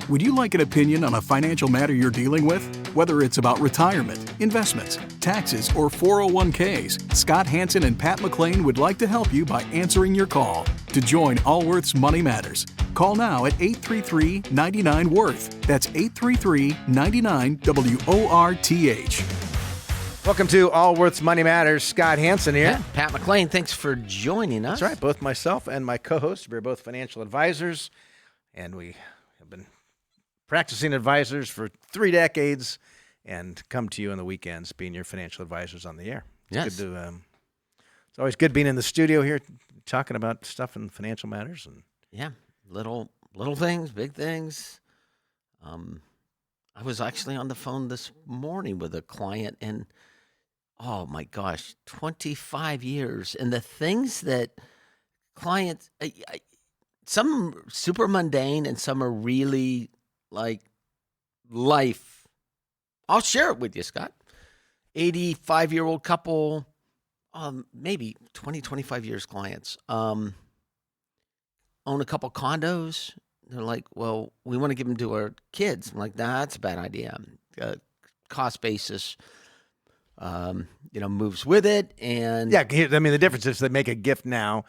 Would you like an opinion on a financial matter you're dealing with? Whether it's about retirement, investments, taxes, or 401ks, Scott Hansen and Pat McClain would like to help you by answering your call. To join Allworth's Money Matters, call now at 833-99-WORTH. That's 833-99-WORTH. Welcome to Allworth's Money Matters. Scott Hansen here. Pat McClain, thanks for joining us. That's right. Both myself and my co-host, we're both financial advisors, and we have been practicing advisors for 3 decades and come to you on the weekends being your financial advisors on the air. Yes. It's always good being in the studio here talking about stuff in financial matters. And yeah, little things, big things. I was actually on the phone this morning with a client, and oh my gosh, 25 years. And the things that clients, some are super mundane and some are really like life. I'll share it with you, Scott. 85-year-old couple, maybe 20, 25 years clients, own a couple condos. They're like, well, we want to give them to our kids. I'm like, nah, that's a bad idea. Cost basis, moves with it. And yeah, I mean, the difference is they make a gift now.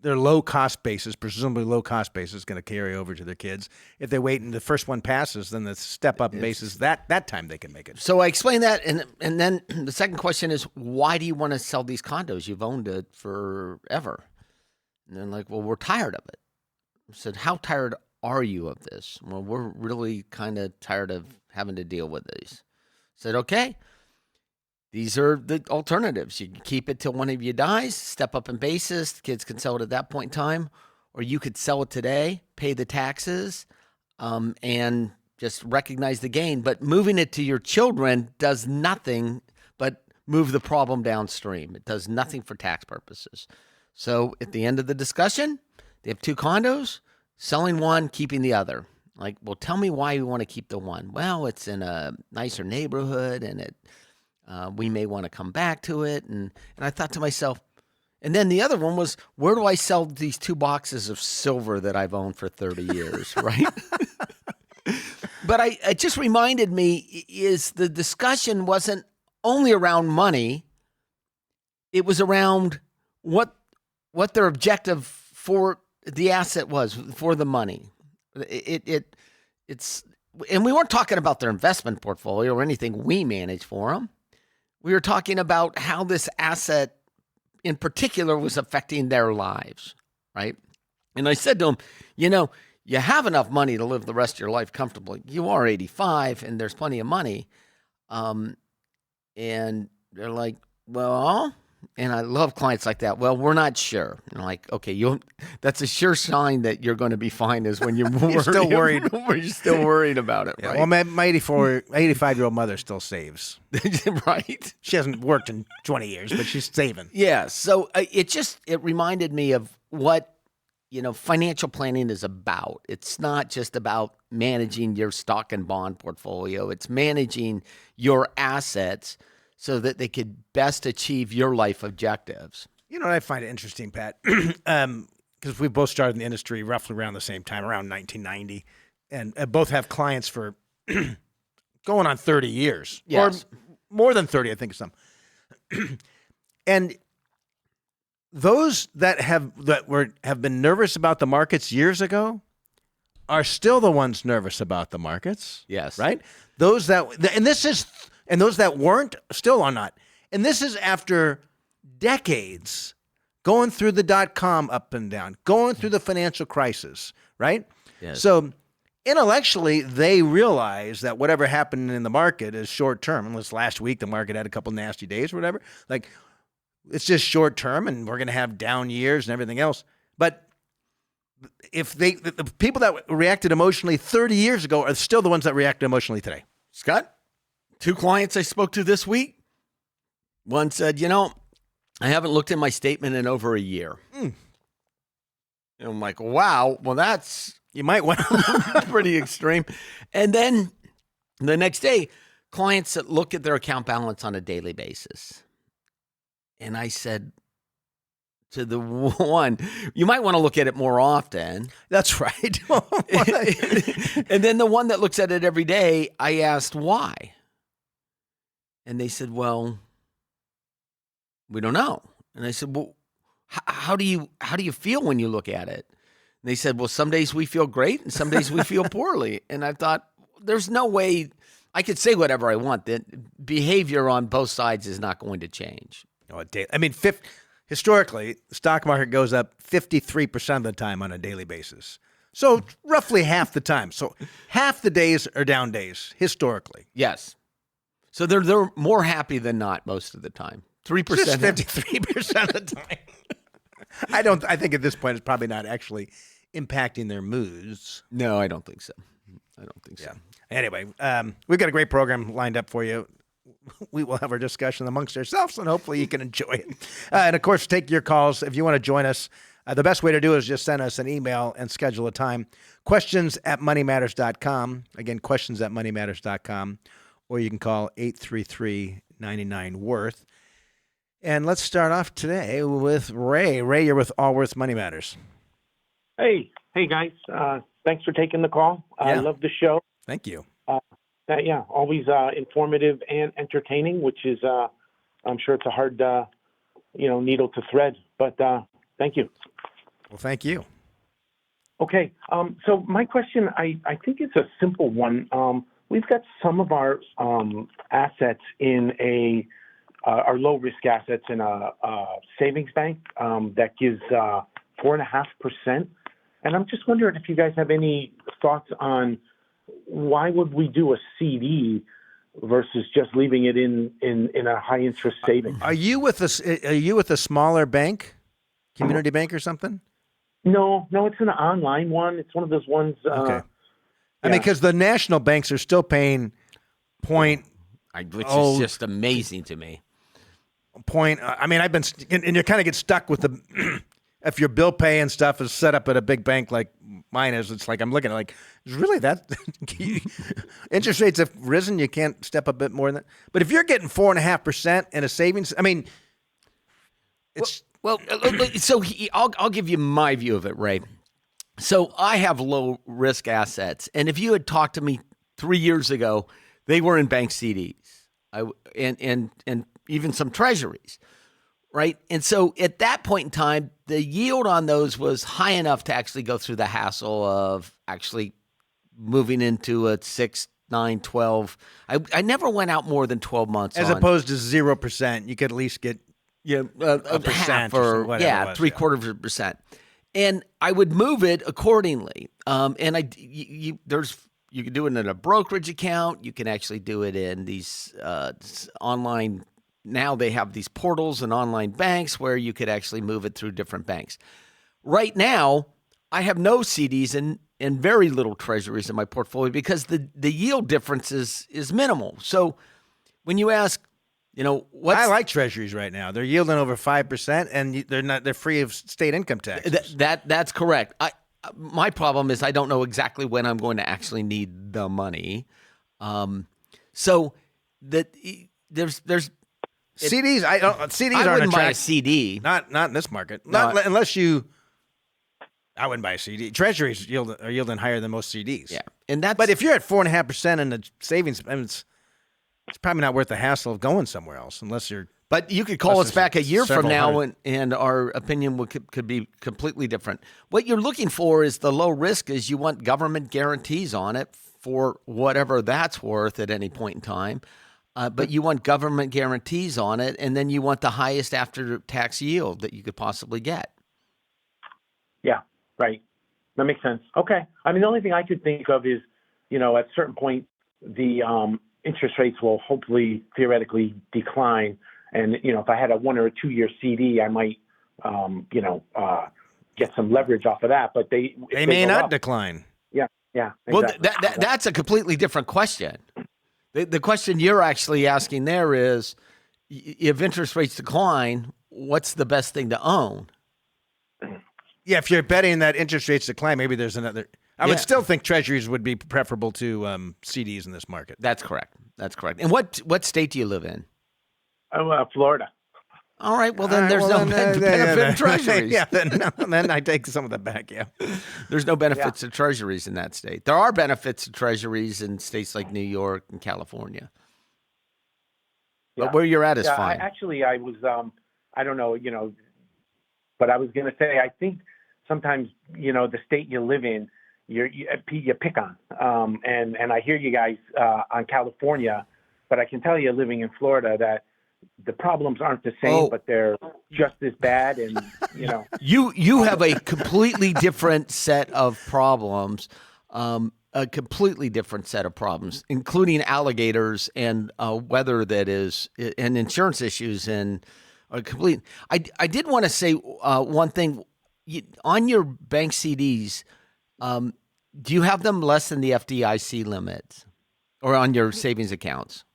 Their low cost basis, presumably low cost basis, is going to carry over to their kids. If they wait and the first one passes, then the step up basis that time they can make it. So I explained that, and then the second question is, why do you want to sell these condos? You've owned it forever. And they're like, well, we're tired of it. I said, how tired are you of this? Well, we're really kind of tired of having to deal with these. I said, okay. These are the alternatives. You can keep it till one of you dies, step up in basis, the kids can sell it at that point in time, or you could sell it today, pay the taxes, and just recognize the gain. But moving it to your children does nothing but move the problem downstream. It does nothing for tax purposes. So at the end of the discussion, they have 2 condos, selling one, keeping the other. Like, well, tell me why you want to keep the one. Well, it's in a nicer neighborhood, and we may want to come back to it. And I thought to myself, and then the other one was, where do I sell these 2 boxes of silver that I've owned for 30 years, right? But it just reminded me is the discussion wasn't only around money. It was around what their objective for the asset was, for the money. It's and we weren't talking about their investment portfolio or anything we manage for them. We were talking about how this asset in particular was affecting their lives, right? And I said to them, you have enough money to live the rest of your life comfortably. You are 85 and there's plenty of money. And they're like, well, and I love clients like that. Well, we're not sure. And I'm like, okay, that's a sure sign that you're going to be fine is when you're still worried. You're still worried about it, yeah, right? Well, my 85-year-old mother still saves. Right? She hasn't worked in 20 years, but she's saving. Yeah. So it reminded me of what, financial planning is about. It's not just about managing your stock and bond portfolio. It's managing your assets so that they could best achieve your life objectives. You know what I find interesting, Pat? Because we both started in the industry roughly around the same time, around 1990, and both have clients for going on 30 years. Yes. Or more than 30, I think some. And those that have been nervous about the markets years ago are still the ones nervous about the markets. Yes. Right? Those that weren't still are not. And this is after decades going through the dot-com up and down, going through the financial crisis, right? Yes. So intellectually, they realize that whatever happened in the market is short-term. Unless last week the market had a couple nasty days or whatever. Like, it's just short-term, and we're going to have down years and everything else. But if the people that reacted emotionally 30 years ago are still the ones that react emotionally today. Scott, 2 clients I spoke to this week. One said, I haven't looked at my statement in over a year. And I'm like, wow, well, you might want pretty extreme. And then the next day, clients that look at their account balance on a daily basis. And I said to the one, you might want to look at it more often. That's right. And then the one that looks at it every day, I asked why. And they said, well, we don't know. And I said, well, how do you feel when you look at it? And they said, well, some days we feel great and some days we feel poorly. And I thought, there's no way I could say whatever I want. That behavior on both sides is not going to change. I mean, historically, the stock market goes up 53% of the time on a daily basis. So roughly half the time. So half the days are down days, historically. Yes. So they're more happy than not most of the time. 3%. Just 53% of the time. I think at this point it's probably not actually impacting their moods. No, I don't think so. Yeah. Anyway, we've got a great program lined up for you. We will have our discussion amongst ourselves, and hopefully you can enjoy it. And, of course, take your calls. If you want to join us, the best way to do it is just send us an email and schedule a time. Questions@moneymatters.com. Again, questions@moneymatters.com. Or you can call 833-99-WORTH. And let's start off today with Ray. Ray, you're with Allworth Money Matters. Hey guys. Thanks for taking the call. I love the show. Thank you. Always informative and entertaining, which is, I'm sure it's a hard, needle to thread. But thank you. Well, thank you. Okay. So my question, I think it's a simple one. We've got some of our assets in our low risk assets in a savings bank that gives 4.5%. And I'm just wondering if you guys have any thoughts on why would we do a CD versus just leaving it in a high interest savings? Are you with a smaller bank, community bank or something? No, it's an online one. It's one of those ones. Okay. I mean, because the national banks are still paying which is just amazing to me. I mean, and you kind of get stuck with if your bill pay and stuff is set up at a big bank like mine is, it's like I'm looking at like, is really that interest rates have risen? You can't step a bit more than that. But if you're getting 4.5% in a savings, I mean, it's I'll give you my view of it, Ray. So I have low risk assets, and if you had talked to me 3 years ago, they were in bank CDs, and even some treasuries. Right. And so at that point in time, the yield on those was high enough to actually go through the hassle of actually moving into a 6, 9, 12. I never went out more than 12 months. As opposed to 0%, you could at least get a percent or whatever. 0.75%. And I would move it accordingly. And you can do it in a brokerage account. You can actually do it in these online. Now they have these portals and online banks where you could actually move it through different banks. Right now, I have no CDs and very little treasuries in my portfolio because the yield difference is minimal. So when you ask, I like treasuries right now. They're yielding over 5%, and they're free of state income taxes. That's correct. My problem is I don't know exactly when I'm going to actually need the money. So that there's CDs. CDs I aren't wouldn't buy a attractive. CD. Not in this market. No, Unless you. I wouldn't buy a CD. Treasuries are yielding higher than most CDs. Yeah, but if you're at 4.5% in the savings, I mean, it's probably not worth the hassle of going somewhere else unless you're. But you could call us back a year from now, and our opinion could be completely different. What you're looking for is the low risk. Is you want government guarantees on it for whatever that's worth at any point in time. But you want government guarantees on it, and then you want the highest after-tax yield that you could possibly get. Yeah, right. That makes sense. Okay. I mean, the only thing I could think of is, at a certain point, the interest rates will hopefully theoretically decline. And, if I had a 1 or a 2 year CD, I might, get some leverage off of that. But they may not decline. Yeah. Exactly. Well, that's a completely different question. The question you're actually asking there is, if interest rates decline, what's the best thing to own? Yeah, if you're betting that interest rates decline, maybe there's another. I would still think treasuries would be preferable to CDs in this market. That's correct. And what state do you live in? Florida. All right. Well, then there's no benefit in treasuries. Yeah, then I take some of that back. Yeah, There's no benefits to treasuries in that state. There are benefits to treasuries in states like New York and California. But where you're at is fine. I was, I don't know, but I was going to say, I think sometimes, the state you live in, you pick on. And I hear you guys on California, but I can tell you living in Florida that the problems aren't the same, but they're just as bad. And, You have a completely different set of problems. A completely different set of problems, including alligators and weather that is, and insurance issues and a complete. I did want to say one thing on your bank CDs. Do you have them less than the FDIC limit, or on your savings accounts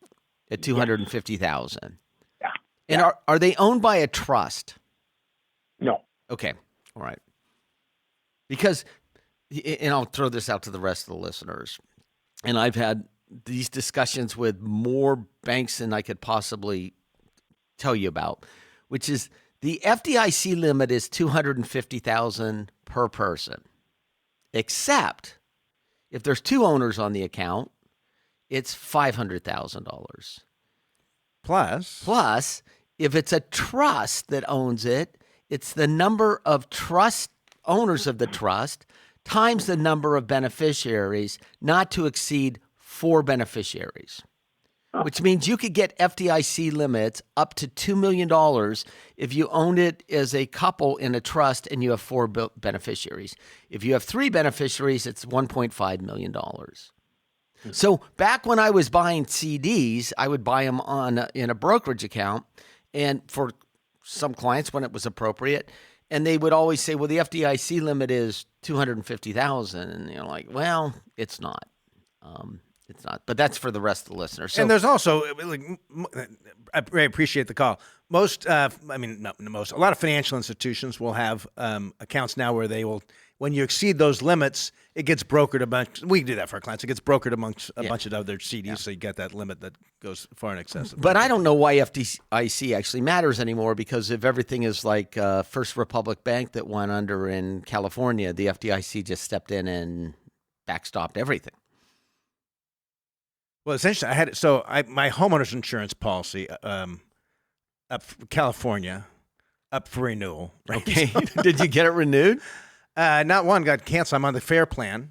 at 250,000? Yeah. And are they owned by a trust? No. Okay. All right. Because. And I'll throw this out to the rest of the listeners. And I've had these discussions with more banks than I could possibly tell you about, which is the FDIC limit is $250,000 per person, except if there's two owners on the account, it's $500,000. Plus, if it's a trust that owns it, it's the number of trust owners of the trust times the number of beneficiaries, not to exceed 4 beneficiaries, which means you could get FDIC limits up to $2 million if you own it as a couple in a trust and you have 4 beneficiaries. If you have 3 beneficiaries, it's $1.5 million. So back when I was buying CDs, I would buy them in a brokerage account, and for some clients when it was appropriate. And they would always say, well, the FDIC limit is $250,000. And you're like, well, it's not. It's not. But that's for the rest of the listeners. So, and there's also, I very appreciate the call. A lot of financial institutions will have accounts now where they will, when you exceed those limits, it gets brokered a bunch. We do that for our clients. It gets brokered amongst a bunch of other CDs, so you get that limit that goes far in excess of. But I don't know why FDIC actually matters anymore, because if everything is like First Republic Bank that went under in California, the FDIC just stepped in and backstopped everything. Well, essentially, my homeowner's insurance policy up for California, up for renewal. Right? Okay, did you get it renewed? Not one got canceled. I'm on the FAIR plan.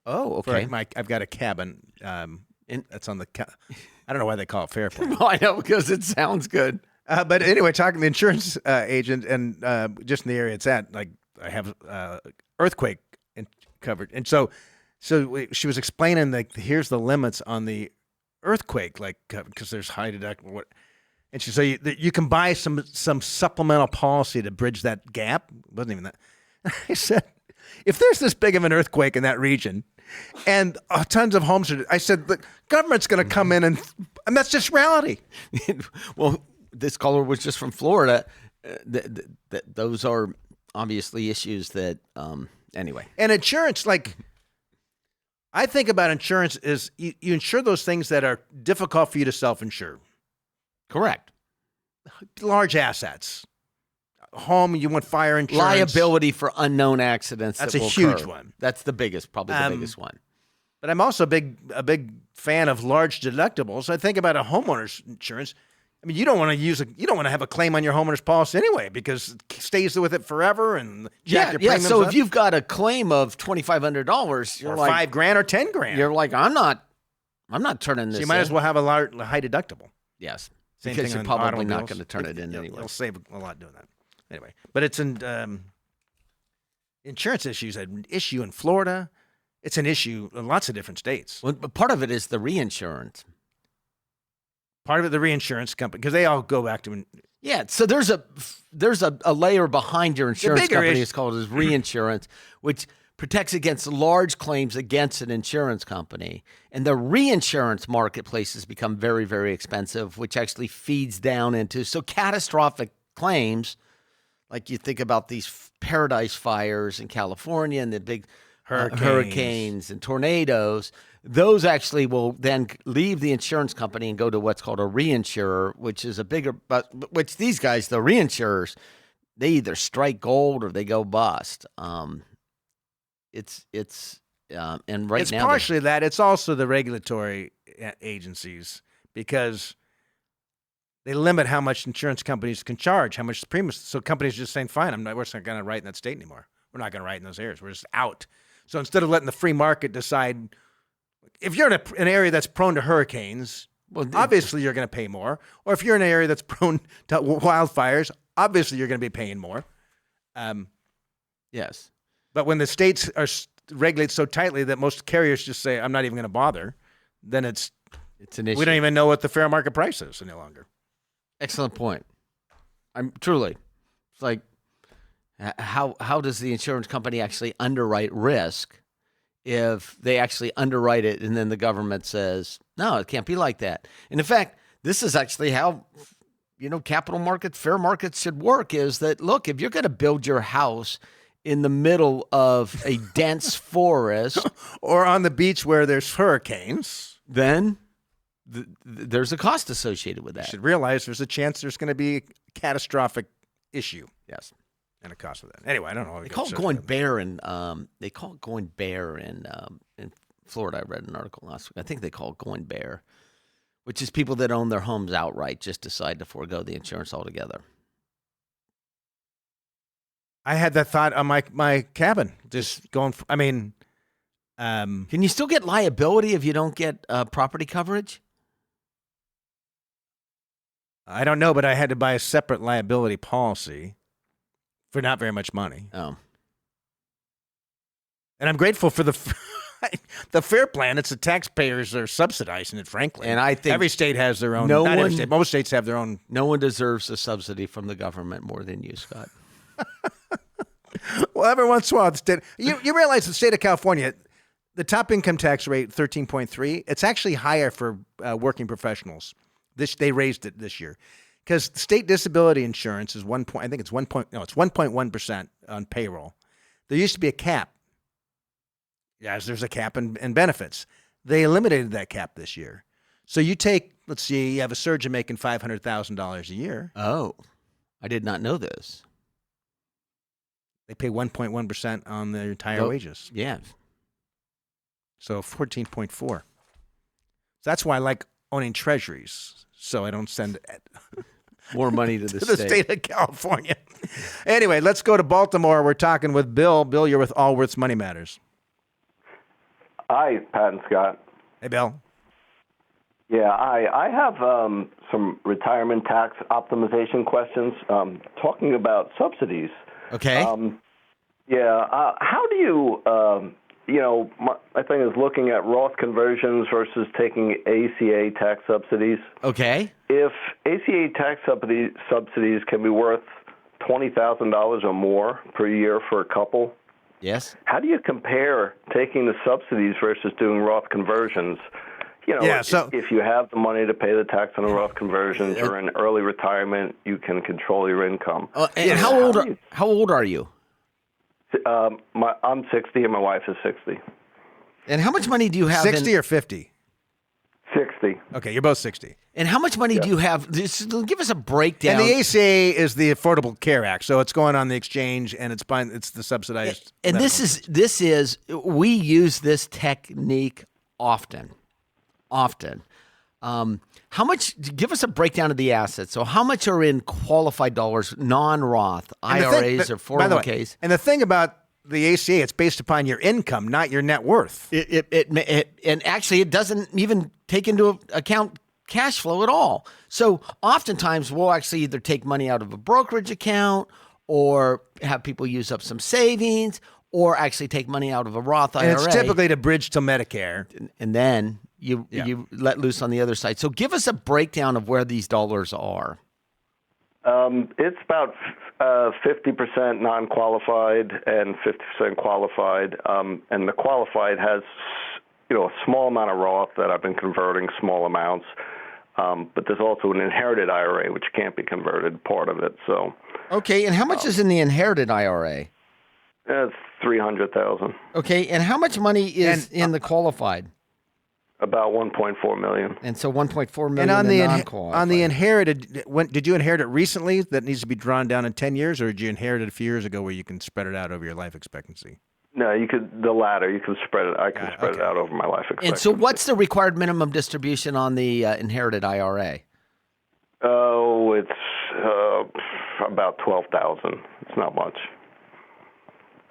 Oh, okay. I've got a cabin. That's on the. I don't know why they call it FAIR plan. Well, I know, because it sounds good. But anyway, talking to the insurance agent, and just in the area it's at, like I have earthquake covered, and so she was explaining that here's the limits on the earthquake, like because there's high deductible. And she said you can buy some supplemental policy to bridge that gap. It wasn't even that. I said, if there's this big of an earthquake in that region, and tons of homes I said the government's going to come in and that's just reality. Well, this caller was just from Florida. Those are obviously issues that anyway. And insurance, like I think about insurance is you insure those things that are difficult for you to self-insure. Correct. Large assets. Home, you want fire insurance. Liability for unknown accidents. That's that a will huge occur. one. That's the biggest, probably the biggest one. But I'm also a big fan of large deductibles. I think about a homeowner's insurance. I mean, you don't want to have a claim on your homeowner's policy anyway, because it stays with it forever and jack your premiums So up. if you've got a claim of $2,500, you're or like $5,000 or $10,000, you're like, I'm not turning this. So you might in. as well have a high deductible. Yes, Same because thing you're on probably not automobiles. going to turn it in anyway. You'll save a lot doing that. Anyway, but it's an insurance issues an issue in Florida. It's an issue in lots of different states. Well, but part of it is the reinsurance. Part of it, the reinsurance company, because they all go back to. Yeah, so there's a layer behind your insurance company. It's called as reinsurance, which protects against large claims against an insurance company. And the reinsurance marketplace has become very, very expensive, which actually feeds down into catastrophic claims. Like you think about these Paradise fires in California and the big hurricanes and tornadoes, those actually will then leave the insurance company and go to what's called a reinsurer, which is a bigger, but which these guys, the reinsurers, they either strike gold or they go bust. And right It's now partially that. It's also the regulatory agencies because they limit how much insurance companies can charge, how much the premiums. So companies are just saying, fine, we're just not going to write in that state anymore. We're not going to write in those areas. We're just out. So instead of letting the free market decide, if you're in an area that's prone to hurricanes, well, obviously you're going to pay more. Or if you're in an area that's prone to wildfires, obviously you're going to be paying more. yes. But when the states are regulate so tightly that most carriers just say, I'm not even going to bother, then it's an issue. We don't even know what the fair market price is any longer. Excellent point. I'm truly. It's like, how does the insurance company actually underwrite risk if they actually underwrite it and then the government says, no, it can't be like that. And in fact, this is actually how, capital markets, fair markets should work is that, look, if you're going to build your house in the middle of a dense forest or on the beach where there's hurricanes, then there's a cost associated with that. You should realize there's a chance there's going to be a catastrophic issue. Yes. And a cost of that. Anyway, I don't know. They call it going bare in Florida. I read an article last week. I think they call it going bare, which is people that own their homes outright just decide to forego the insurance altogether. I had that thought on my cabin. Just going. Can you still get liability if you don't get property coverage? I don't know, but I had to buy a separate liability policy for not very much money. Oh. And I'm grateful for the fair plan. It's the taxpayers are subsidizing it, frankly. And I think every state has their own. Most states have their own. No one deserves a subsidy from the government more than you, Scott. Well, every once in a while, the state. You realize the state of California, the top income tax rate 13.3. It's actually higher for working professionals. They raised it this year. Because state disability insurance is 1.1% on payroll. There used to be a cap. Yes, there's a cap in benefits. They eliminated that cap this year. So you have a surgeon making $500,000 a year. Oh, I did not know this. They pay 1.1% on their entire wages. Yeah. So 14.4. So that's why I like owning treasuries. So I don't send more money to the state of California. Anyway, let's go to Baltimore. We're talking with Bill. Bill, you're with Allworth's Money Matters. Hi, Pat and Scott. Hey, Bill. Yeah, I have some retirement tax optimization questions. Talking about subsidies. Okay. How do you, my thing is looking at Roth conversions versus taking ACA tax subsidies. Okay. If ACA tax subsidies can be worth $20,000 or more per year for a couple, yes. How do you compare taking the subsidies versus doing Roth conversions? If you have the money to pay the tax on the Roth conversions or in early retirement, you can control your income. And how old are you? I'm 60 and my wife is 60. And how much money do you have? 60 or 50? 60. Okay, you're both 60. And how much money do you have? Give us a breakdown. And the ACA is the Affordable Care Act, so it's going on the exchange and it's the subsidized. And we use this technique often. How much? Give us a breakdown of the assets. So how much are in qualified dollars, non-Roth, IRAs or 401ks? And the thing about the ACA, it's based upon your income, not your net worth. And actually, it doesn't even take into account cash flow at all. So oftentimes, we'll actually either take money out of a brokerage account or have people use up some savings or actually take money out of a Roth IRA. And it's typically to bridge to Medicare. And then you let loose on the other side. So give us a breakdown of where these dollars are. It's about 50% non-qualified and 50% qualified. And the qualified has, a small amount of Roth that I've been converting, small amounts. But there's also an inherited IRA, which can't be converted, part of it. So. Okay, and how much is in the inherited IRA? It's $300,000. Okay, and how much money is in the qualified? About $1.4 million. And so 1.4 million And on in the non-qualified. on the inherited, did you inherit it recently that needs to be drawn down in 10 years, or did you inherit it a few years ago where you can spread it out over your life expectancy? No, you could the latter. You can spread it. I can spread it out over my life expectancy. And so, what's the required minimum distribution on the inherited IRA? Oh, it's about $12,000. It's not much.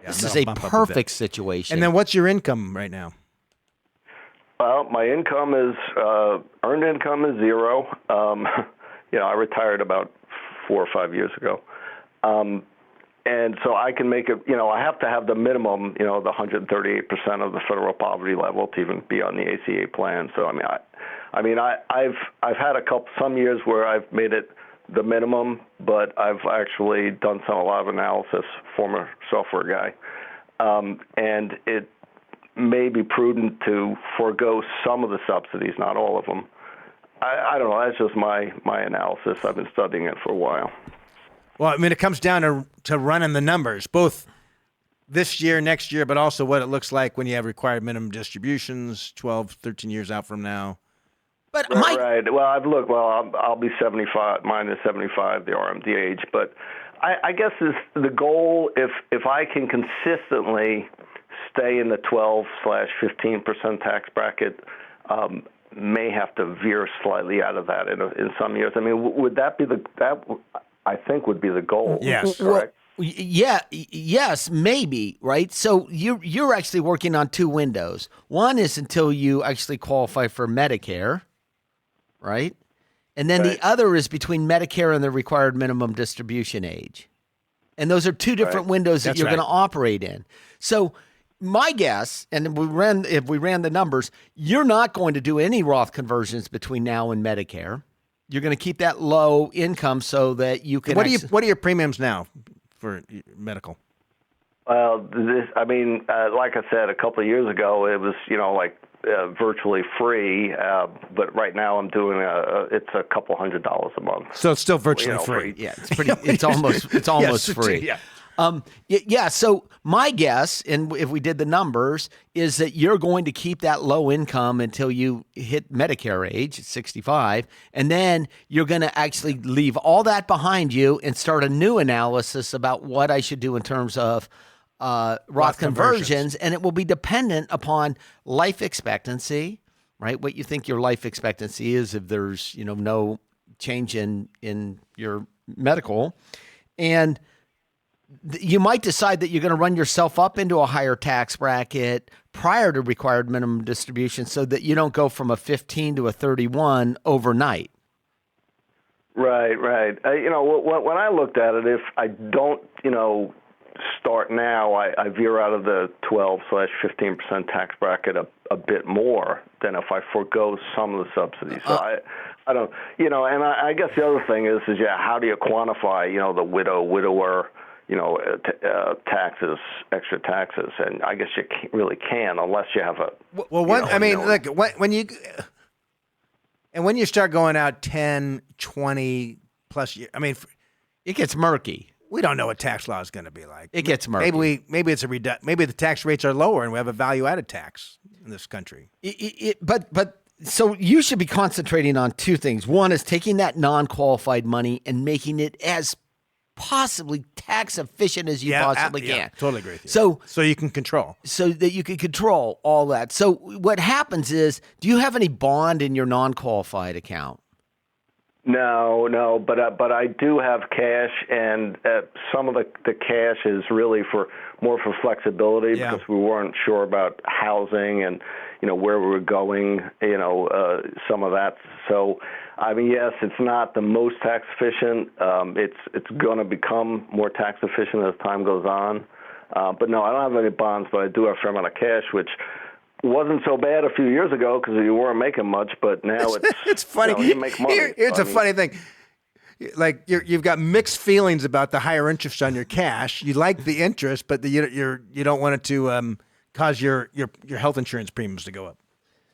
This is a perfect situation. And then, what's your income right now? Well, my income is earned income is zero. I retired about 4 or 5 years ago, and so I can make it. I have to have the minimum. The 138% of the federal poverty level to even be on the ACA plan. So I've had some years where I've made it the minimum, but I've actually done a lot of analysis. Former software guy, and it may be prudent to forego some of the subsidies, not all of them. I don't know. That's just my analysis. I've been studying it for a while. Well, I mean, it comes down to running the numbers, both this year, next year, but also what it looks like when you have required minimum distributions 12, 13 years out from now. But right. Well, I've looked. Well, I'll be 75, minus 75, the RMD age. But I guess is the goal. If I can consistently stay in the 12/15% tax bracket, may have to veer slightly out of that in some years. I mean, would that be that? I think would be the goal. Yes. Correct. Yes, maybe, right? So you're actually working on two windows. One is until you actually qualify for Medicare, right? And then the other is between Medicare and the required minimum distribution age. And those are two different windows that you're going to operate in. So my guess, and if we ran the numbers, you're not going to do any Roth conversions between now and Medicare. You're going to keep that low income so that you can. What are your premiums now for medical? Well, like I said, a couple of years ago, it was virtually free, but right now I'm doing it's a couple $100 a month. So it's still virtually free. Yeah, it's pretty. It's almost free. Yeah. So my guess, and if we did the numbers, is that you're going to keep that low income until you hit Medicare age at 65, and then you're going to actually leave all that behind you and start a new analysis about what I should do in terms of Roth conversions, and it will be dependent upon life expectancy, right? What you think your life expectancy is if there's no change in your medical, and you might decide that you're going to run yourself up into a higher tax bracket prior to required minimum distribution so that you don't go from a 15 to a 31 overnight. Right. When I looked at it, if I don't, start now, I veer out of the 12/15% tax bracket a bit more than if I forego some of the subsidies. So I don't, and I guess the other thing is how do you quantify, the widower, taxes, extra taxes, and I guess you really can unless you have a. When you start going out 10, 20 plus years, it gets murky. We don't know what tax law is going to be like. It gets murky. Maybe it's maybe the tax rates are lower and we have a value-added tax in this country. But so you should be concentrating on two things. One is taking that non-qualified money and making it as possibly tax efficient as you possibly can. Yeah, totally agree with you. So you can control. So that you can control all that. So what happens is, do you have any bond in your non-qualified account? No, but I do have cash, and some of the cash is really more for flexibility because we weren't sure about housing and where we were going, some of that. So yes, it's not the most tax efficient. It's going to become more tax efficient as time goes on. But no, I don't have any bonds, but I do have a fair amount of cash, which wasn't so bad a few years ago because you weren't making much, but now it's funny. You make money. Here's a funny thing. Like you've got mixed feelings about the higher interest on your cash. You like the interest, but you don't want it to cause your health insurance premiums to go up.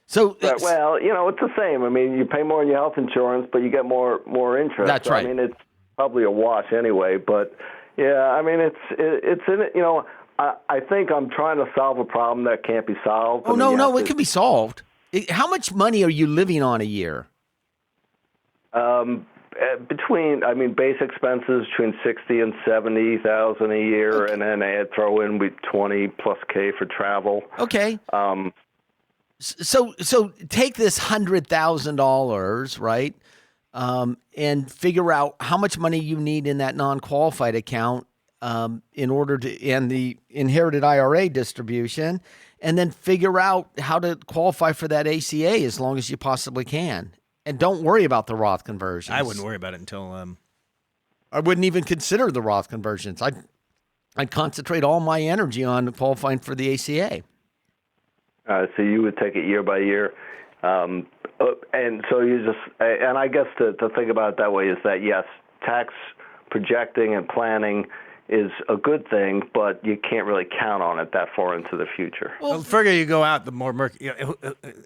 So it's the same. You pay more on your health insurance, but you get more interest. That's right. It's probably a wash anyway. But yeah, it's in it. I think I'm trying to solve a problem that can't be solved. Oh, I mean, no, you no, have it to- can be solved. How much money are you living on a year? Base expenses between 60 and 70,000 a year, Okay. and then I'd throw in with 20 plus K for travel. Okay. So take this $100,000, right, and figure out how much money you need in that non-qualified account in order to and the inherited IRA distribution, and then figure out how to qualify for that ACA as long as you possibly can. And don't worry about the Roth conversions. I wouldn't worry about it until I wouldn't even consider the Roth conversions. I'd concentrate all my energy on qualifying for the ACA. So you would take it year by year. And so you just, and I guess to think about it that way is that, yes, tax projecting and planning is a good thing, but you can't really count on it that far into the future. the further you go out, the more murky.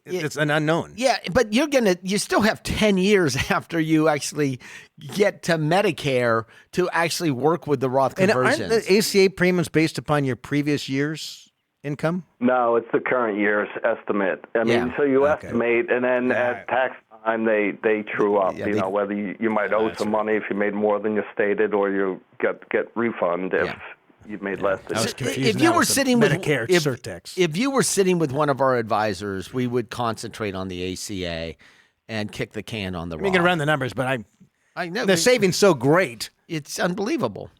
It's an unknown. Yeah, but you still have 10 years after you actually get to Medicare to actually work with the Roth And conversions. aren't the ACA premiums based upon your previous year's income? No, it's the current year's estimate. I mean, Yeah. so you Okay. estimate, and then at tax time they true up. Yeah, you know, whether you might owe some money if you made more than you stated, or you get refund if you made less than I you was stated. confused. If you now were with the sitting with Medicare surtax. if you were sitting with one of our advisors, we would concentrate on the ACA and kick the can on the We can Roth. run the numbers, but I know the savings so great. it's unbelievable.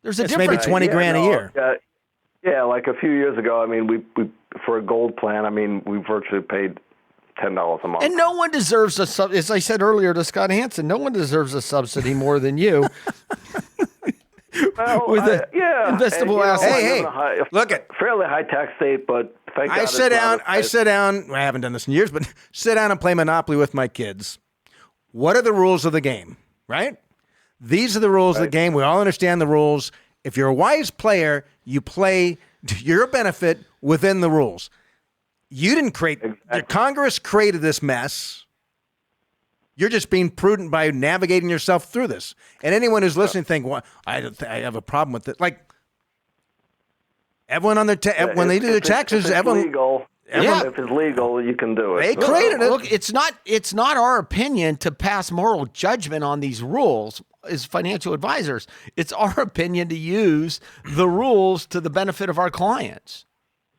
There's a It's difference. maybe 20 grand a year. Yeah, like a few years ago, I mean, we for a gold plan, I mean, we virtually paid $10 a month. And no one deserves as I said earlier to Scott Hansen, no one deserves a subsidy more than you. Well, with the investable and, you know, assets. I live Hey, in a high- look at- fairly high tax state, but thank God I it's sit not down. as- I sit down. I haven't done this in years, but sit down and play Monopoly with my kids. What are the rules of the game? Right? These are the rules of the game. We all understand the rules. If you're a wise player, you play to your benefit within the rules. You didn't create. Congress created this mess. You're just being prudent by navigating yourself through this. And anyone who's listening think, "Well, I have a problem with it." Like everyone on their when they do their taxes, if it's everyone. legal. Yeah. If it's legal, you can do it. They created it. Look, it's not our opinion to pass moral judgment on these rules as financial advisors. It's our opinion to use the rules to the benefit of our clients.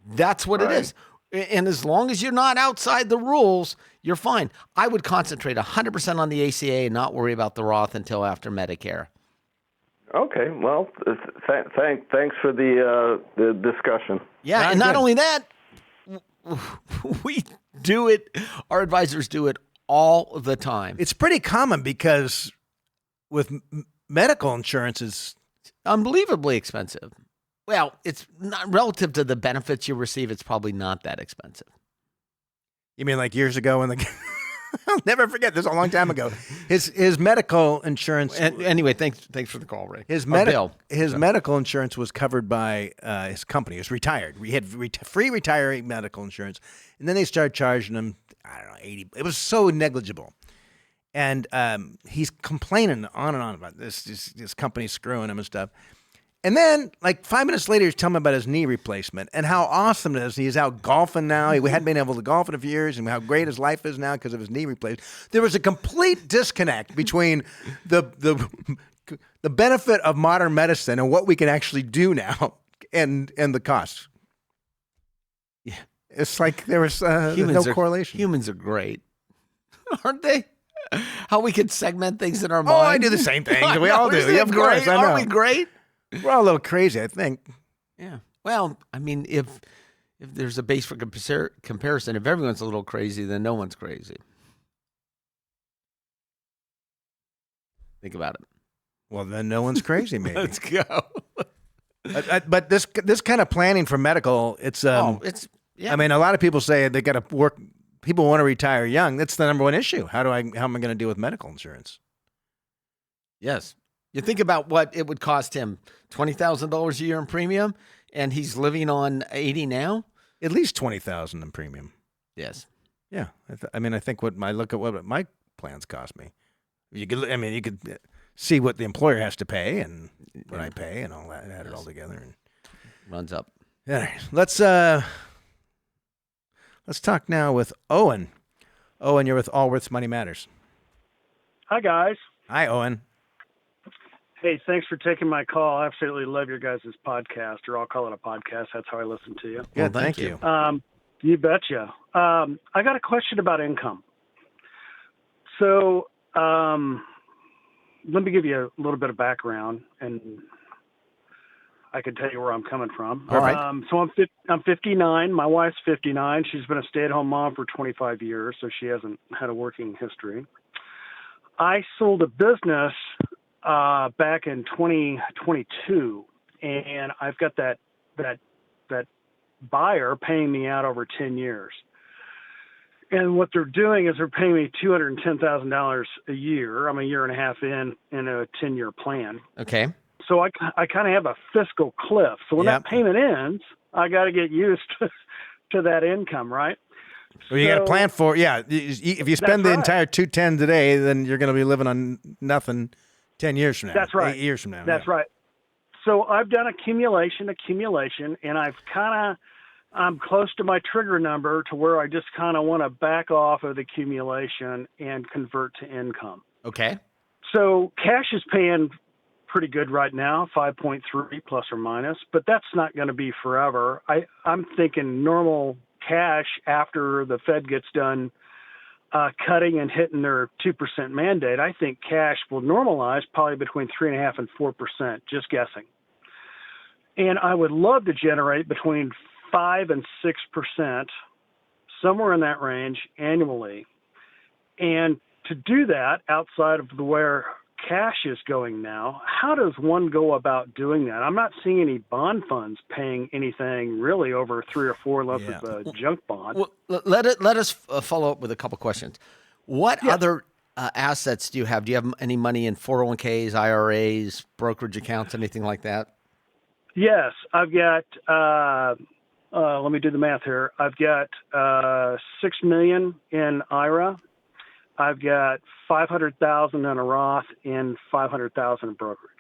That's what it is. And as long as you're not outside the rules, you're fine. I would concentrate 100% on the ACA and not worry about the Roth until after Medicare. Okay, well, thanks for the discussion. Yeah, Not and not good. only that, we do it. Our advisors do it all the time. It's pretty common because with medical insurance is Unbelievably expensive. Well, it's not relative to the benefits you receive. It's probably not that expensive. you mean like years ago when the I'll never forget this a long time ago. His medical insurance Anyway, thanks for the call, Ray. his Bill. medical insurance was covered by his company. He was retired. We had free retiree medical insurance, and then they started charging him, I don't know, 80. It was so negligible. And he's complaining on and on about this company screwing him and stuff. And then, like 5 minutes later, he's telling me about his knee replacement and how awesome it is. He's out golfing now. He hadn't been able to golf in a few years, and how great his life is now because of his knee replacement. There was a complete disconnect between the benefit of modern medicine and what we can actually do now, and the cost. Yeah. It's like there was no correlation. Humans are great, aren't they? How we can segment things in our Oh, mind. I do the same things. We all do. Isn't Yeah, it of course, great? I know. Aren't we great? We're all a little crazy, I think. Yeah. Well, I mean, if there's a base for comparison, if everyone's a little crazy, then no one's crazy. Think about it. Well, then no one's crazy, maybe. Let's go. But this kind of planning for medical, it's it's yeah. I mean, a lot of people say they got to work. People want to retire young. That's the number one issue. How am I going to deal with medical insurance? Yes. You think about what it would cost him, $20,000 a year in premium, and he's living on 80 now? At least $20,000 in premium. Yes. Yeah, I mean, I think look at what my plans cost me. You could see what the employer has to pay and what I pay and all that, and add it all together. And runs up. Yeah. Let's talk now with Owen. Owen, you're with Allworth's Money Matters. Hi, guys. Hi, Owen. Hey, thanks for taking my call. I absolutely love your guys' podcast, or I'll call it a podcast. That's how I listen to you. Good, Well, thank thank you. you. You betcha. I got a question about income. So let me give you a little bit of background, and I can tell you where I'm coming from. All right. So I'm 59. My wife's 59. She's been a stay-at-home mom for 25 years, so she hasn't had a working history. I sold a business back in 2022, and I've got that buyer paying me out over 10 years. And what they're doing is they're paying me $210,000 a year. I'm a year and a half in a 10-year plan. Okay. So I kind of have a fiscal cliff. So when Yep. that payment ends, I got to get used to that income, right? Well, you got to So- plan for if you spend That's the right. entire 210 today, then you're going to be living on nothing 10 years from now. That's right. 8 years from now. That's yeah. right. So I've done accumulation, and I'm close to my trigger number to where I just kind of want to back off of the accumulation and convert to income. Okay. So cash is paying pretty good right now, 5.3 plus or minus, but that's not going to be forever. I'm thinking normal cash after the Fed gets done cutting and hitting their 2% mandate. I think cash will normalize probably between 3.5% and 4%, just guessing. And I would love to generate between 5 and 6%, somewhere in that range annually. And to do that outside of where cash is going now, how does one go about doing that? I'm not seeing any bond funds paying anything really over 3 or 4 unless it's a junk bond. Well, let us follow up with a couple questions. What other assets do you have? Do you have any money in 401ks, IRAs, brokerage accounts, anything like that? Yes, I've got, let me do the math here. I've got $6 million in IRA. I've got 500,000 in a Roth and 500,000 in brokerage.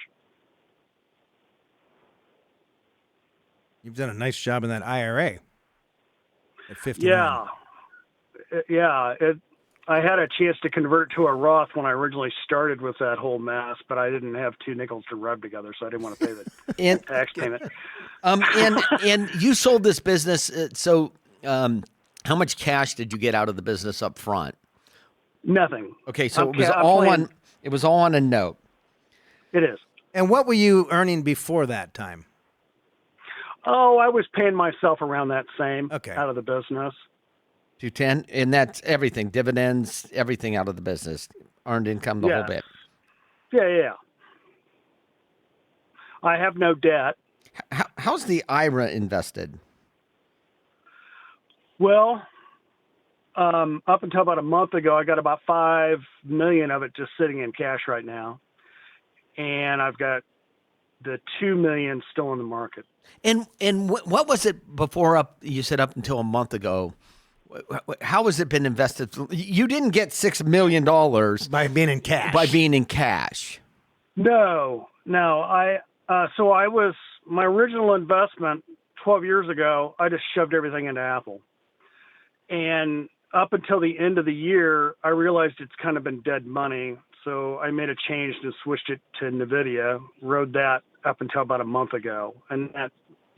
You've done a nice job in that IRA at 50. Yeah. I had a chance to convert to a Roth when I originally started with that whole mess, but I didn't have 2 nickels to rub together, so I didn't want to pay the tax payment. And you sold this business. How much cash did you get out of the business up front? Nothing. Okay, so I'm it was I'm all playing- on. It was all on a note. It is. And what were you earning before that time? Oh, I was paying myself around that same Okay. out of the business. 210, and that's everything, dividends, everything out of the business, earned income, the whole Yes. bit. Yeah. I have no debt. How's the IRA invested? Well, up until about a month ago, I got about 5 million of it just sitting in cash right now, and I've got the 2 million still in the market. And what was it before you said up until a month ago? How has it been invested? You didn't get $6 million By being in cash. by being in cash. No. So I was my original investment 12 years ago. I just shoved everything into Apple, and up until the end of the year, I realized it's kind of been dead money. So I made a change and switched it to NVIDIA, rode that up until about a month ago, and that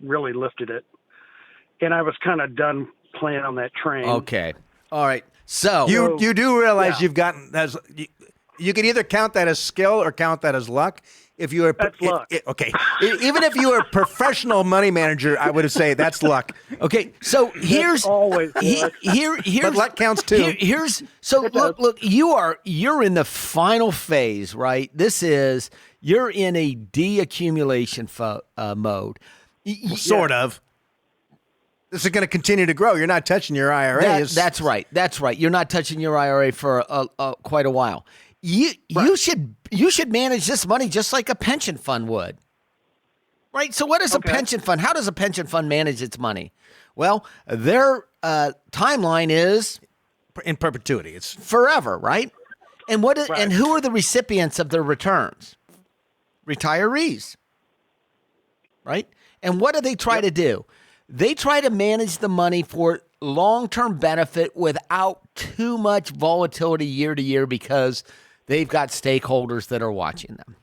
really lifted it. And I was kind of done playing on that train. Okay. All right. So You do realize Yeah. you've gotten you can either count that as skill or count that as luck. If you were That's luck. okay, even if you were a professional money manager, I would say that's luck. okay. So here's always luck. But here's luck counts too. You're in the final phase, right? You're in a deaccumulation mode. Sort of. This is going to continue to grow. You're not touching your IRA. That's right. You're not touching your IRA for quite a while. You should manage this money just like a pension fund would. Right? So what is a pension fund? How does a pension fund manage its money? Well, their timeline is in perpetuity. It's forever, right? And and who are the recipients of their returns? Retirees. right? And what do they try to do? They try to manage the money for long-term benefit without too much volatility year to year because they've got stakeholders that are watching them.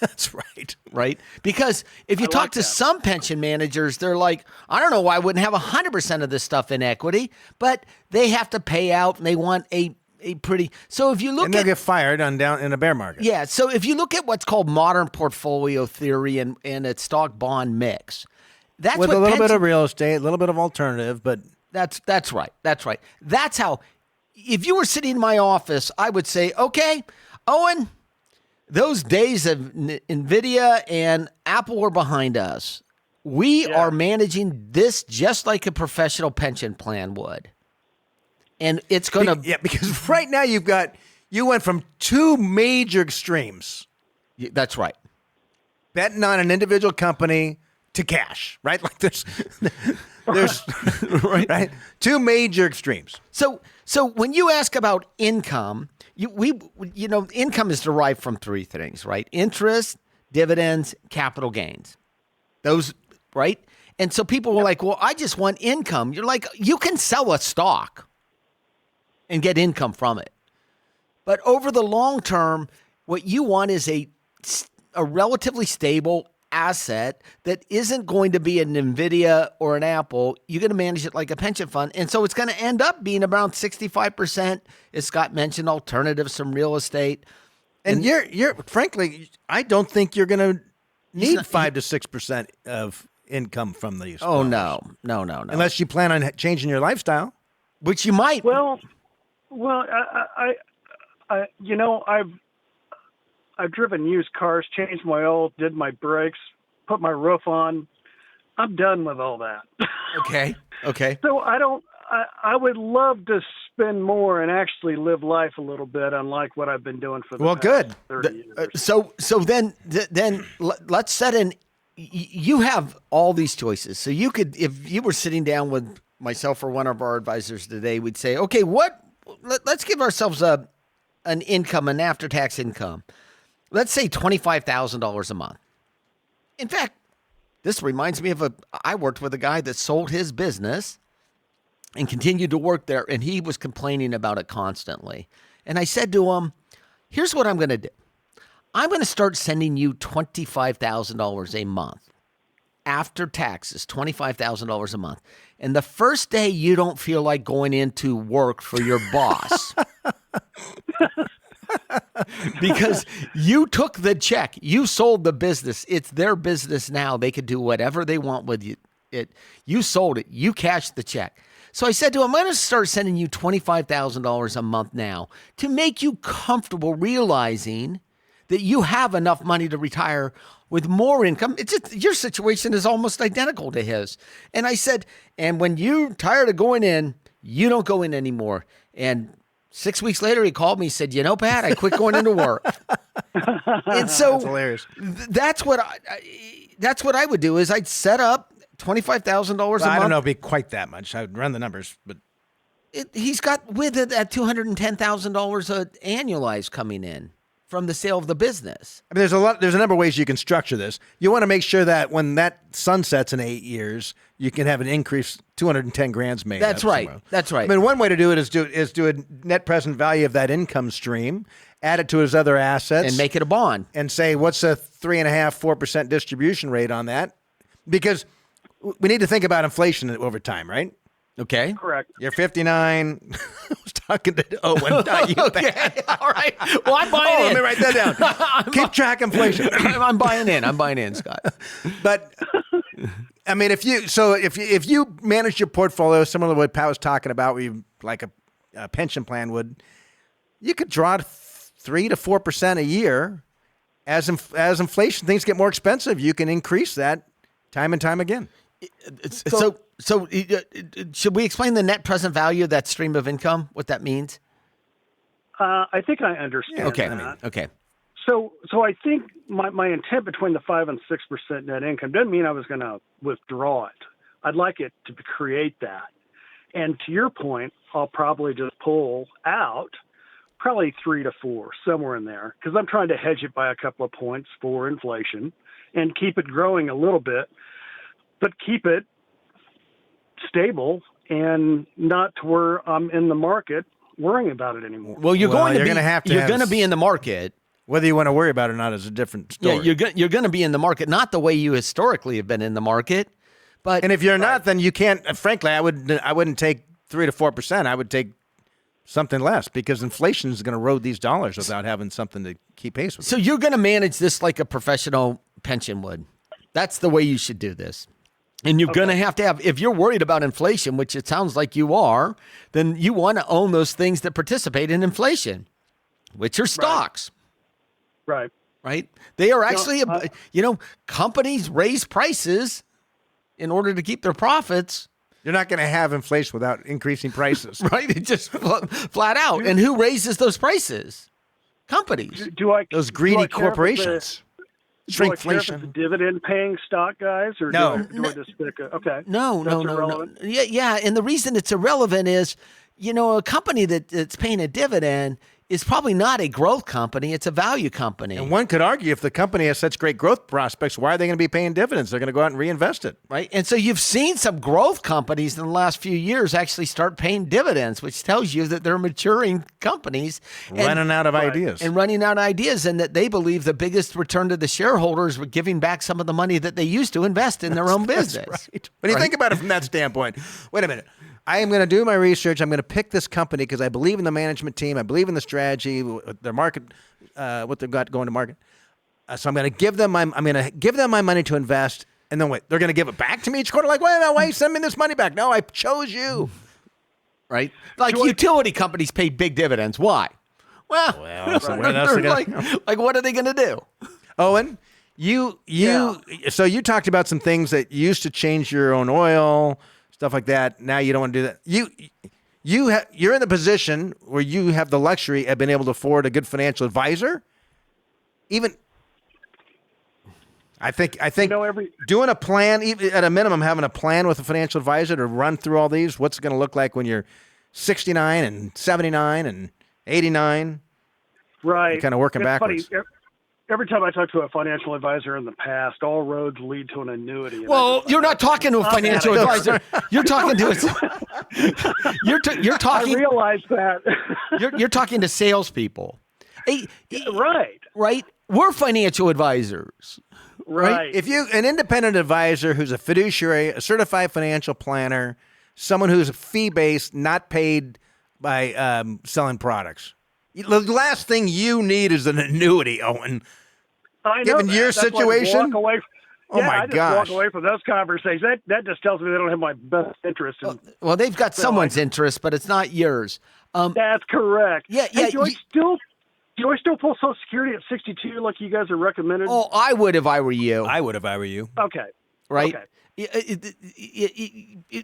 That's right. Right? Because if you talk to some pension managers, they're like, I don't know why I wouldn't have 100% of this stuff in equity, but they have to pay out and they want a pretty. So if you look and they'll get fired down in a bear market. Yeah. So if you look at what's called modern portfolio theory and a stock bond mix, that's with what a little bit of real estate, a little bit of alternative, but that's right. That's right. That's how. If you were sitting in my office, I would say, okay, Owen, those days of NVIDIA and Apple are behind us. We are managing this just like a professional pension plan would. And it's going to... Yeah, because right now you went from two major extremes. That's right. Betting on an individual company to cash, right? Like there's right? Two major extremes. So when you ask about income, income is derived from three things, right? Interest, dividends, capital gains. Those, right? And so people were like, well, I just want income. You're like, you can sell a stock and get income from it. But over the long term, what you want is a relatively stable asset that isn't going to be an NVIDIA or an Apple. You're going to manage it like a pension fund. And so it's going to end up being around 65%, as Scott mentioned, alternatives, some real estate. And you're frankly, I don't think you're going to need 5 to 6% of income from these. Oh, no. Unless you plan on changing your lifestyle. Which you might. Well, I've driven used cars, changed my oil, did my brakes, put my roof on. I'm done with all that. Okay. So I would love to spend more and actually live life a little bit, unlike what I've been doing for the past 30 years. So then let's set in. You have all these choices. So you could, if you were sitting down with myself or one of our advisors today, we'd say, okay, let's give ourselves an income, an after-tax income. Let's say $25,000 a month. In fact, this reminds me of I worked with a guy that sold his business and continued to work there, and he was complaining about it constantly. And I said to him, here's what I'm going to do. I'm going to start sending you $25,000 a month. After taxes, $25,000 a month. And the first day you don't feel like going into work for your boss because you took the check, you sold the business. It's their business now. They could do whatever they want with you. You sold it. You cashed the check. So I said to him, I'm going to start sending you $25,000 a month now to make you comfortable realizing that you have enough money to retire with more income. It's just, your situation is almost identical to his. And I said, and when you're tired of going in, you don't go in anymore. And 6 weeks later, he called me, said, Pat, I quit going into work. And so That's hilarious. That's what I would do is I'd set up $25,000 a month. I don't know if it'd be quite that much. I would run the numbers, but he's got with it at $210,000 annualized coming in from the sale of the business. I mean, there's a number of ways you can structure this. You want to make sure that when that sunsets in 8 years, you can have an increase, 210 grand's made. That's right. Somewhere. That's right. I mean, one way to do it is do a net present value of that income stream, add it to his other assets, and make it a bond, and say what's a 3.5-4% distribution rate on that, because we need to think about inflation over time, right? Okay. Correct. You're 59. I was talking to Owen, not you. Okay. All right. Well, I'm buying in. Let me write that down. Keep track of inflation. I'm buying in, Scott. But I mean, if you manage your portfolio similar to what Pat was talking about, where you like a pension plan would, you could draw 3 to 4% a year. As inflation, things get more expensive, you can increase that time and time again. So should we explain the net present value of that stream of income, what that means? I think I understand Okay. that. Okay. So I think my intent between the 5 and 6% net income doesn't mean I was going to withdraw it. I'd like it to create that. And to your point, I'll probably just pull out probably 3 to 4, somewhere in there, because I'm trying to hedge it by a couple of points for inflation. and keep it growing a little bit, but keep it stable and not to where I'm in the market worrying about it anymore. Well, you're going to be in the market. Whether you want to worry about it or not is a different story. Yeah, you're going to be in the market, not the way you historically have been in the market. But and if you're not, then you can't. Frankly, I wouldn't take 3 to 4%. I would take something less because inflation is going to erode these dollars without having something to keep pace with. So you're going to manage this like a professional pension would. That's the way you should do this. And you're going to have, if you're worried about inflation, which it sounds like you are, then you want to own those things that participate in inflation, which are stocks. Right. Right? They are actually, companies raise prices in order to keep their profits. You're not going to have inflation without increasing prices. Right? It just flat out. And who raises those prices? Companies. Those greedy corporations. Do I care if it's a dividend-paying stock, guys, or no? Do I just pick okay? No. Yeah. And the reason it's irrelevant is, a company that's paying a dividend is probably not a growth company. It's a value company. And one could argue if the company has such great growth prospects, why are they going to be paying dividends? They're going to go out and reinvest it. Right. And so you've seen some growth companies in the last few years actually start paying dividends, which tells you that they're maturing companies. Running out of ideas. And running out of ideas, and that they believe the biggest return to the shareholders were giving back some of the money that they used to invest in their own business. Right. When you think about it from that standpoint, wait a minute. I am going to do my research. I'm going to pick this company because I believe in the management team. I believe in the strategy, their market, what they've got going to market. So I'm going to give them my money to invest. And then wait, they're going to give it back to me each quarter. Like, wait a minute, why you send me this money back? No, I chose you. Right? Like utility companies pay big dividends. Why? Well, so what else like what are they going to do? Owen, so you talked about some things that you used to change your own oil, stuff like that. Now you don't want to do that. You're in the position where you have the luxury of being able to afford a good financial advisor. Even, I think doing a plan, even at a minimum, having a plan with a financial advisor to run through all these. What's it going to look like when you're 69 and 79 and 89? Right. Kind of working backwards. Funny. Every time I talk to a financial advisor in the past, all roads lead to an annuity. Well, you're not talking to a financial advisor. You're talking to you're talking. I realize that. you're talking to salespeople. Right. We're financial advisors. Right. If you an independent advisor who's a fiduciary, a certified financial planner, someone who's fee-based, not paid by selling products. The last thing you need is an annuity, Owen. I know Given that. your That's situation. Why I just walk away. My gosh. Walk away from those conversations. That just tells me they don't have my best interest. Well, they've got someone's interest, but it's not yours. That's correct. Yeah. Do I still pull Social Security at 62 like you guys are recommended? Oh, I would if I were you. Okay. Right? Okay.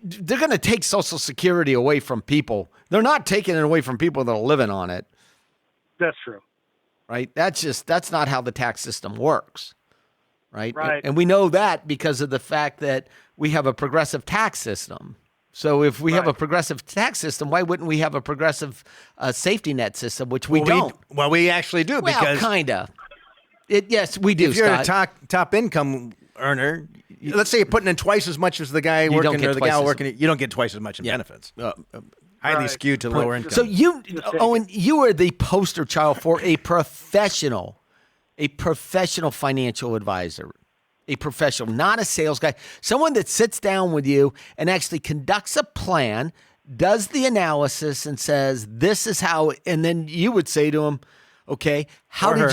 They're going to take Social Security away from people. They're not taking it away from people that are living on it. That's true. Right? That's not how the tax system works. Right? Right. And we know that because of the fact that we have a progressive tax system. So if we have a progressive tax system, why wouldn't we have a progressive safety net system, which we don't? We actually do because kind of. Yes, we do. If you're Scott. a top income earner, let's say you're putting in twice as much as the guy working or the gal working, you don't get twice as much in benefits. Highly skewed to lower income. So Owen, you are the poster child for a professional financial advisor. A professional, not a sales guy, someone that sits down with you and actually conducts a plan, does the analysis and says, this is how, and then you would say to him, okay, how did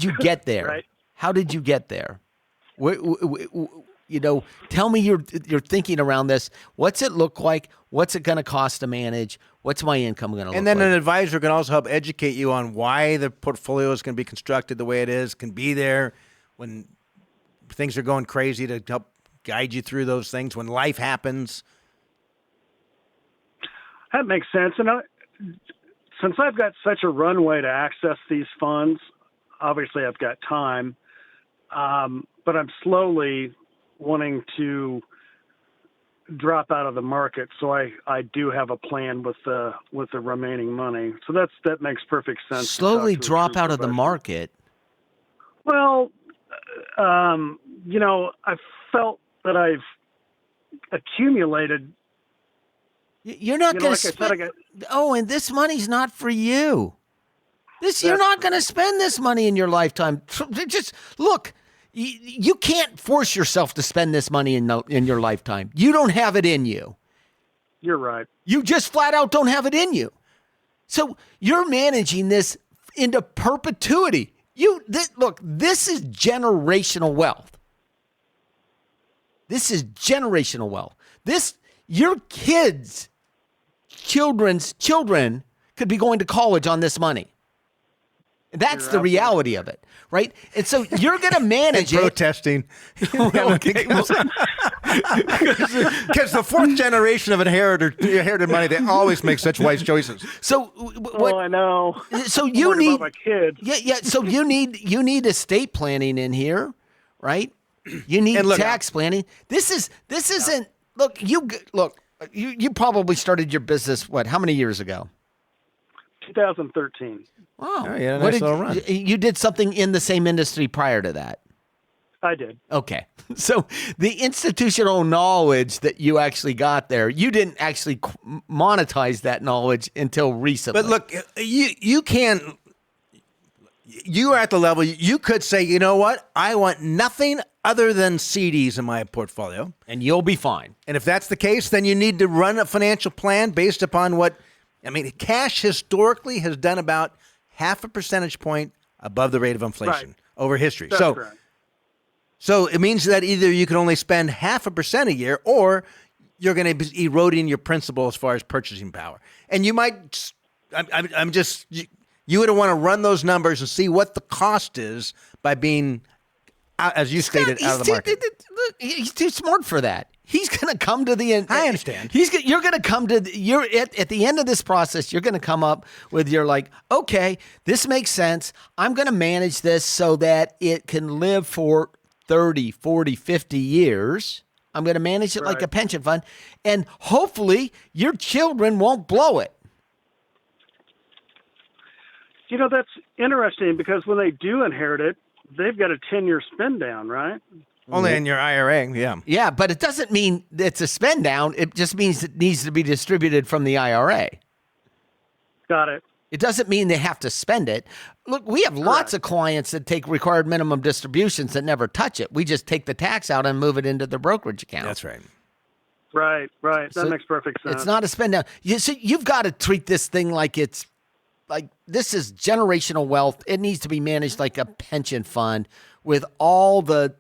you get there? Right. How did you get there? Tell me your thinking around this. What's it look like? What's it going to cost to manage? What's my income going to look like? And then an advisor can also help educate you on why the portfolio is going to be constructed the way it is, can be there when things are going crazy to help guide you through those things when life happens. That makes sense. And since I've got such a runway to access these funds, obviously I've got time, but I'm slowly wanting to drop out of the market. So I do have a plan with the remaining money. So that makes perfect sense. Slowly drop out of the market. Well, I felt that I've accumulated. You're not going like to I said, spend. And this money's not for you. You're not going to spend this money in your lifetime. Just look. You can't force yourself to spend this money in your lifetime. You don't have it in you. You're right. You just flat out don't have it in you. So you're managing this into perpetuity. Look, this is generational wealth. This is generational wealth. Your children's children could be going to college on this money. That's the reality of it, right? And so you're going to manage and it. Protesting. Okay, Because the fourth generation of inherited money, they always make such wise choices. So I know. So I'm you worried need about my kids. Yeah. So you need estate planning in here, right? You need tax planning. This isn't. Look, you probably started your business how many years ago? 2013. Wow. Oh, yeah, nice little run. You did something in the same industry prior to that. I did. Okay. So the institutional knowledge that you actually got there, you didn't actually monetize that knowledge until recently. But look, you are at the level, you could say, you know what? I want nothing other than CDs in my portfolio. And you'll be fine. And if that's the case, then you need to run a financial plan based upon cash historically has done about half a percentage point above the rate of inflation over history. That's correct. So it means that either you can only spend 0.5% a year, or you're going to be eroding your principal as far as purchasing power. And you might, you would want to run those numbers and see what the cost is by being, as you stated, out of the market. He's too smart for that. He's going to come to the end. I understand. You're going to come to at the end of this process. You're going to come up with okay, this makes sense. I'm going to manage this so that it can live for 30, 40, 50 years. I'm going to manage it like a pension fund, and hopefully your children won't blow it. That's interesting because when they do inherit it, they've got a 10-year spend down, right? Only in your IRA, yeah. Yeah, but it doesn't mean it's a spend down. It just means it needs to be distributed from the IRA. Got it. It doesn't mean they have to spend it. Look, we have lots of clients that take required minimum distributions that never touch it. We just take the tax out and move it into their brokerage account. That's right. Right. That makes perfect sense. It's not a spend down. You've got to treat this thing like this is generational wealth. It needs to be managed like a pension fund with all the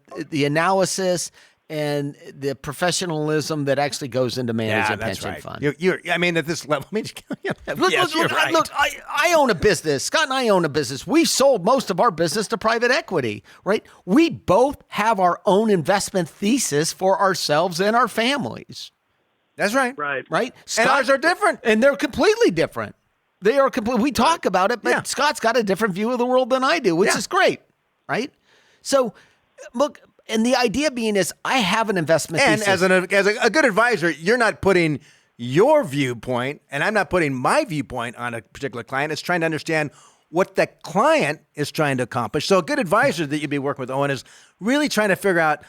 analysis and the professionalism that actually goes into managing a pension fund. At this level, Look, I own a business. Scott and I own a business. We sold most of our business to private equity, right? We both have our own investment thesis for ourselves and our families. That's right. Right. And ours are different. And they're completely different. They are completely. We talk about it, but Scott's got a different view of the world than I do, which is great, right? So, look, and the idea being is I have an investment thesis. And as a good advisor, you're not putting your viewpoint, and I'm not putting my viewpoint on a particular client. It's trying to understand what the client is trying to accomplish. So a good advisor that you'd be working with, Owen, is really trying to figure out,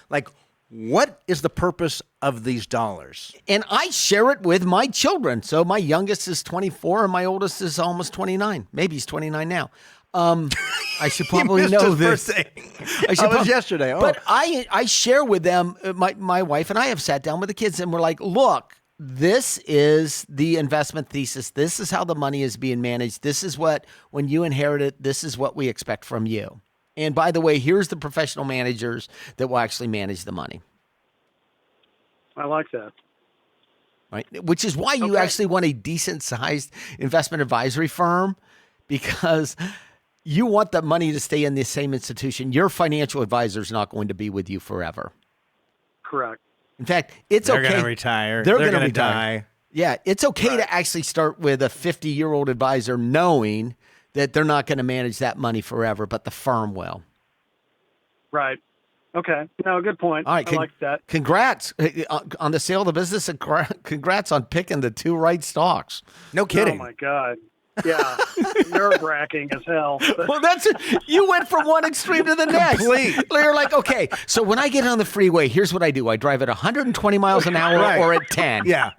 what is the purpose of these dollars? And I share it with my children. So my youngest is 24 and my oldest is almost 29. Maybe he's 29 now. I should probably know this. Was yesterday. Oh. But I share with them, my wife and I have sat down with the kids and we're like, look, this is the investment thesis. This is how the money is being managed. This is when you inherit it, this is what we expect from you. And by the way, here's the professional managers that will actually manage the money. I like that. Right. Which is why you actually want a decent sized investment advisory firm, because you want the money to stay in the same institution. Your financial advisor is not going to be with you forever. Correct. In fact, it's okay. They're going to retire. They're going to die. Yeah, it's okay to actually start with a 50-year-old advisor knowing that they're not going to manage that money forever, but the firm will. Right. Okay. No, good point. All right. I like that. Congrats on the sale of the business, and congrats on picking the two right stocks. No kidding. Oh, my God. Yeah, nerve-wracking as hell. Well, you went from one extreme to the next. Complete. You're like, okay, so when I get on the freeway, here's what I do. I drive at 120 miles an hour Right. or at 10. Yeah.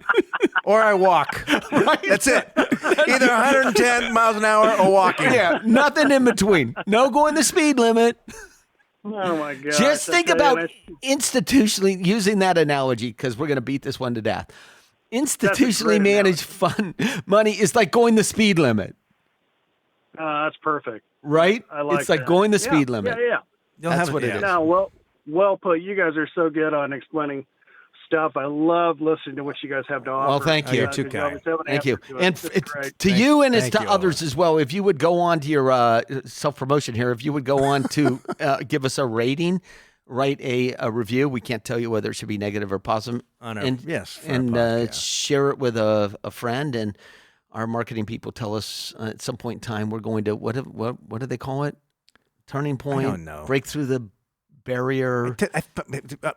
Or I walk. Right? That's it. Either 110 miles an hour or walking. Yeah, nothing in between. No going the speed limit. Oh my God! Just think about institutionally using that analogy, because we're going to beat this one to death. Institutionally great managed fund money is like going the speed limit, That's perfect. right? I like it's like that. going the Yeah, speed limit. Yeah. You'll That's have what it yeah. is. No, well put. You guys are so good on explaining stuff. I love listening to what you guys have to offer. Well, thank you. You're too Good job. kind. It's an Thank you. answer to it. And It's great. to you and it's thank to you, others as well. If you would go on to your self-promotion here, if you would go on to give us a rating, write a review. We can't tell you whether it should be negative or positive. On our- and yes, for our and podcast. share it with a friend. And our marketing people tell us at some point in time we're going to, what do they call it? Turning point? don't know. Break through the barrier.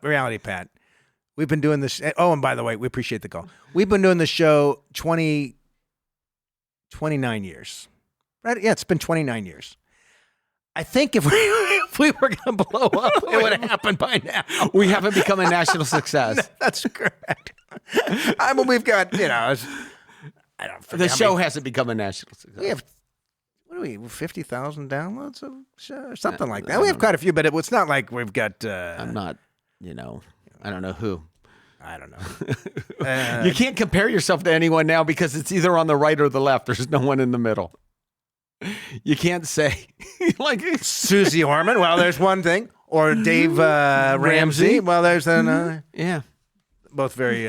Reality, Pat. We've been doing this. Oh, and by the way, we appreciate the call. We've been doing the show 29 years. Right? Yeah, it's been 29 years. I think if we were going to blow up, it would have happened by now. We haven't become a national success. That's correct. I mean, we've got, I don't The forget how show many- hasn't become a national success. We have, 50,000 downloads of show, or something like that. We have quite a few, but it's not like we've got. I'm not, I don't know who. I don't know. You can't compare yourself to anyone now because it's either on the right or the left. There's no one in the middle. You can't say like Susie Orman. Well, there's one thing. Or Dave Ramsey. Well, there's another. yeah. Both very.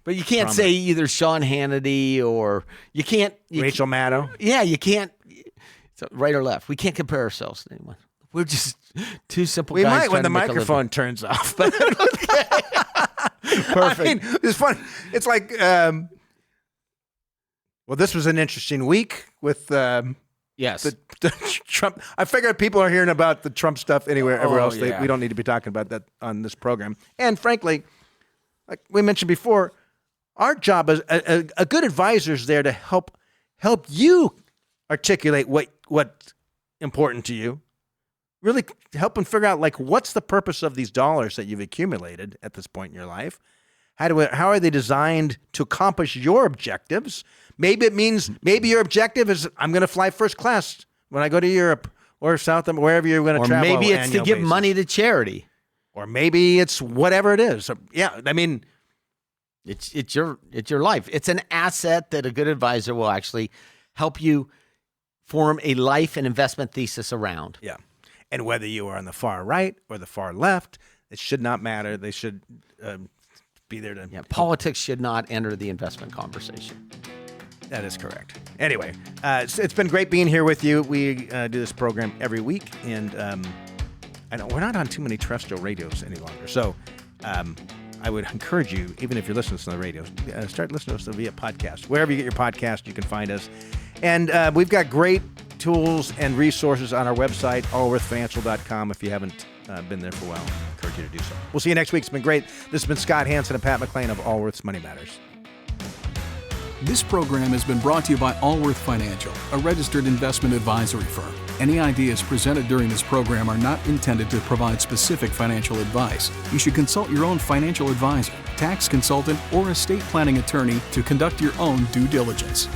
But you can't say either Sean Hannity or you can't. Rachel Maddow. Yeah, you can't. So right or left. We can't compare ourselves to anyone. We're just two simple We guys. might when trying the to make a microphone turns off. But Perfect. I mean, it's funny. It's like, well, this was an interesting week with yes. the Trump. I figured people are hearing about the Trump stuff everywhere else. yeah. We don't need to be talking about that on this program. And frankly, like we mentioned before, our job as a good advisor is there to help you articulate what's important to you. Really help them figure out like what's the purpose of these dollars that you've accumulated at this point in your life. How are they designed to accomplish your objectives? Maybe your objective is I'm going to fly first class when I go to Europe or South America, wherever you're going to or travel. maybe it's to annual give basis. money to charity. Or maybe it's whatever it is. So, yeah, I mean, It's your life. It's an asset that a good advisor will actually help you form a life and investment thesis around. yeah. And whether you are on the far right or the far left, it should not matter. They should be there to. Yeah, politics should not enter the investment conversation. That is correct. Anyway, it's been great being here with you. We do this program every week, and I know we're not on too many terrestrial radios any longer. So I would encourage you, even if you're listening to the radio, start listening to us via podcast. Wherever you get your podcast, you can find us. And we've got great tools and resources on our website, allworthfinancial.com. If you haven't been there for a while, I encourage you to do so. We'll see you next week. It's been great. This has been Scott Hansen and Pat McLean of Allworth's Money Matters. This program has been brought to you by Allworth Financial, a registered investment advisory firm. Any ideas presented during this program are not intended to provide specific financial advice. You should consult your own financial advisor, tax consultant, or estate planning attorney to conduct your own due diligence.